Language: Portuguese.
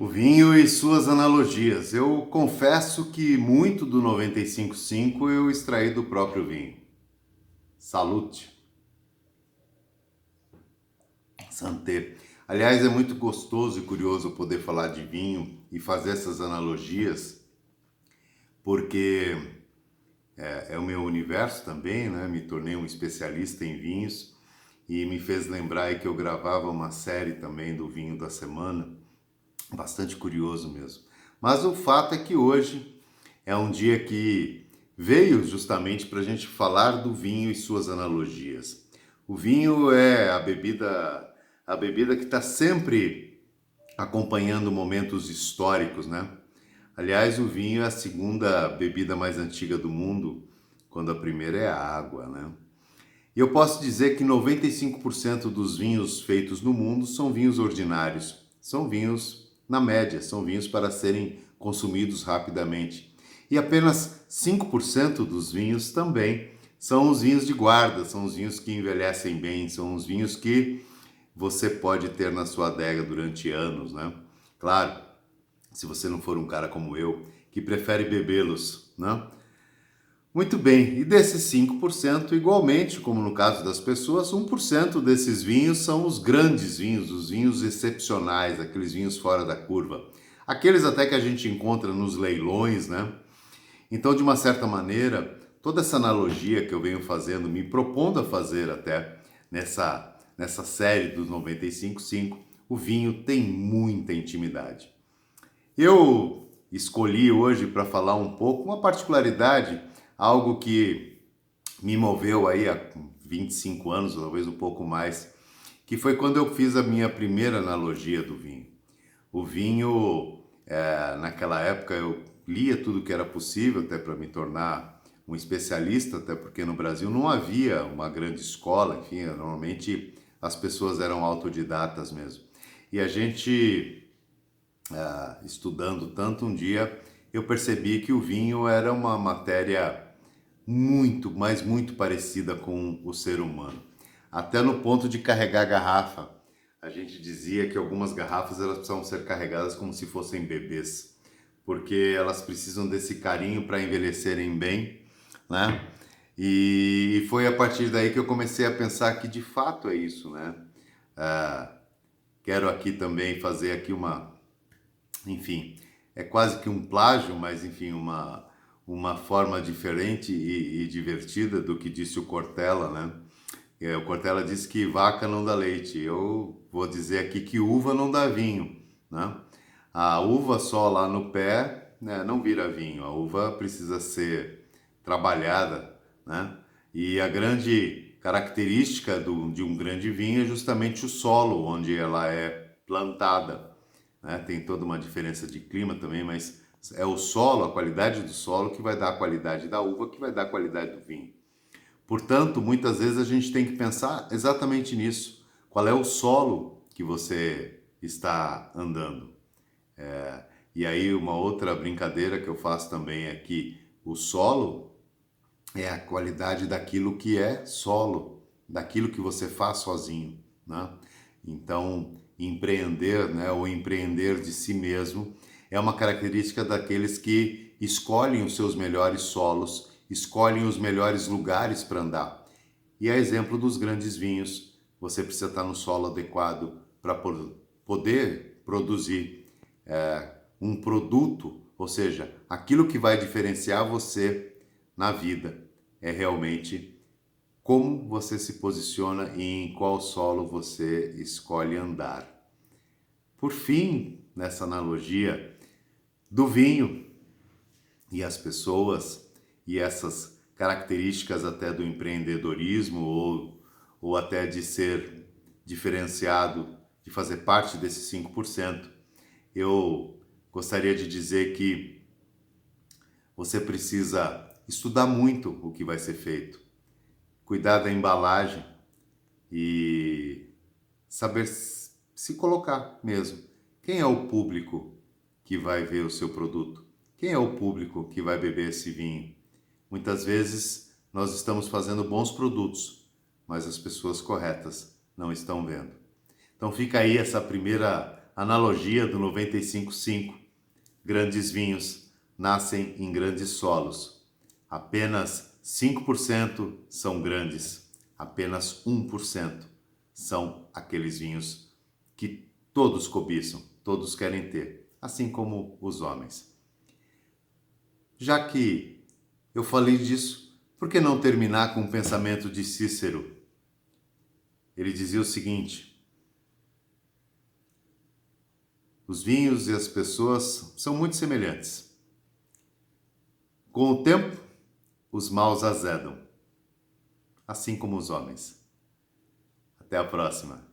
O vinho e suas analogias. Eu confesso que muito do 95.5 eu extraí do próprio vinho. Salute, santé. Aliás, é muito gostoso e curioso poder falar de vinho e fazer essas analogias, porque é o meu universo também, né? Me tornei um especialista em vinhos e me fez lembrar aí que eu gravava uma série também do vinho da semana. Bastante curioso mesmo. Mas o fato é que hoje é um dia que veio justamente para a gente falar do vinho e suas analogias. O vinho é a bebida que está sempre acompanhando momentos históricos, né? Aliás, o vinho é a segunda bebida mais antiga do mundo, quando a primeira é a água, né? E eu posso dizer que 95% dos vinhos feitos no mundo são vinhos ordinários. São vinhos, na média, são vinhos para serem consumidos rapidamente. E apenas 5% dos vinhos também são os vinhos de guarda, são os vinhos que envelhecem bem, são os vinhos que você pode ter na sua adega durante anos, né? Claro, se você não for um cara como eu, que prefere bebê-los, né? Muito bem, e desses 5%, igualmente, como no caso das pessoas, 1% desses vinhos são os grandes vinhos, os vinhos excepcionais, aqueles vinhos fora da curva. Aqueles até que a gente encontra nos leilões, né? Então, de uma certa maneira, toda essa analogia que eu venho fazendo, me propondo a fazer até nessa série dos 95.5, o vinho tem muita intimidade. Eu escolhi hoje para falar um pouco uma particularidade, algo que me moveu aí há 25 anos, talvez um pouco mais, que foi quando eu fiz a minha primeira analogia do vinho. O vinho, naquela época eu lia tudo que era possível até para me tornar um especialista, até porque no Brasil não havia uma grande escola, enfim, normalmente as pessoas eram autodidatas mesmo. E a gente estudando tanto um dia, eu percebi que o vinho era uma matéria muito, mas muito parecida com o ser humano. Até no ponto de carregar garrafa. A gente dizia que algumas garrafas elas precisam ser carregadas como se fossem bebês, porque elas precisam desse carinho para envelhecerem bem, né? E foi a partir daí que eu comecei a pensar que de fato é isso, né? Quero aqui também fazer aqui enfim, é quase que um plágio, mas enfim, uma forma diferente e divertida do que disse o Cortella, né? O Cortella disse que vaca não dá leite. Eu vou dizer aqui que uva não dá vinho, né? A uva só lá no pé, né, não vira vinho. A uva precisa ser trabalhada, né? E a grande característica de um grande vinho é justamente o solo onde ela é plantada, né? Tem toda uma diferença de clima também, mas é o solo, a qualidade do solo que vai dar a qualidade da uva, que vai dar a qualidade do vinho. Portanto, muitas vezes a gente tem que pensar exatamente nisso. Qual é o solo que você está andando? E aí uma outra brincadeira que eu faço também é que o solo é a qualidade daquilo que é solo, daquilo que você faz sozinho, né? Então, empreender, né, ou empreender de si mesmo é uma característica daqueles que escolhem os seus melhores solos, escolhem os melhores lugares para andar. E a exemplo dos grandes vinhos, você precisa estar no solo adequado para poder produzir um produto, ou seja, aquilo que vai diferenciar você na vida é realmente como você se posiciona e em qual solo você escolhe andar. Por fim, nessa analogia do vinho e as pessoas e essas características até do empreendedorismo ou até de ser diferenciado, de fazer parte desses 5%, eu gostaria de dizer que você precisa estudar muito o que vai ser feito, cuidar da embalagem e saber se colocar mesmo. Quem é o público que vai ver o seu produto? Quem é o público que vai beber esse vinho? Muitas vezes nós estamos fazendo bons produtos, mas as pessoas corretas não estão vendo. Então fica aí essa primeira Analogia do 95:5. Grandes vinhos nascem em grandes solos. Apenas 5% são grandes. Apenas 1% são aqueles vinhos que todos cobiçam, todos querem ter, assim como os homens. Já que eu falei disso, por que não terminar com o pensamento de Cícero? Ele dizia o seguinte: os vinhos e as pessoas são muito semelhantes. Com o tempo, os maus azedam, assim como os homens. Até a próxima.